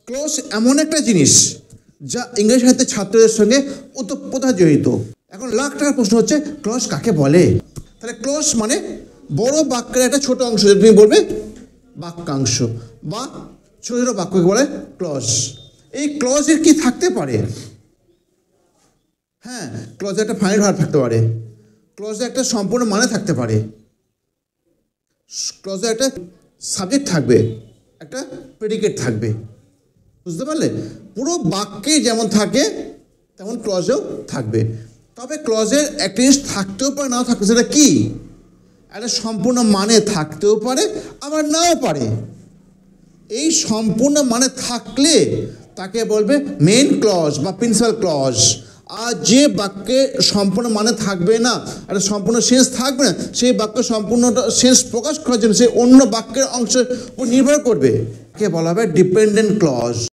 Clause এমন একটা জিনিস যা ইংরেজি সাহিত্যের ছাত্রদের সঙ্গে ওতপ্রোত জড়িত। এখন লাখ টাকার প্রশ্ন হচ্ছে ক্লজ কাকে বলে? তাহলে ক্লজ মানে বড় বাক্যের একটা ছোট অংশ, তুমি বলবে বাক্যাংশ বা ছোট ছোট বাক্যকে বলে ক্লজ। এই ক্লজের কি থাকতে পারে? হ্যাঁ, ক্লজে একটা ফাইনাইট ভার্ব থাকতে পারে, ক্লজে একটা সম্পূর্ণ মানে থাকতে পারে, ক্লজে একটা সাবজেক্ট থাকবে, একটা প্রেডিকেট থাকবে। বুঝতে পারলে? পুরো বাক্যে যেমন থাকে তেমন ক্লজেও থাকবে। তবে ক্লজের একটা জিনিস থাকতেও পারে, নাও থাকতে, সেটা কি? একটা সম্পূর্ণ মানে থাকতেও পারে, আবার নাও পারে। এই সম্পূর্ণ মানে থাকলে তাকে বলবে মেইন ক্লজ বা প্রিন্সিপাল ক্লজ। আর যে বাক্যে সম্পূর্ণ মানে থাকবে না, একটা সম্পূর্ণ সেন্স থাকবে না, সেই বাক্য সম্পূর্ণটা সেন্স প্রকাশ করার জন্য সে অন্য বাক্যের অংশের উপর নির্ভর করবে, কে বলা হবে ডিপেন্ডেন্ট ক্লজ।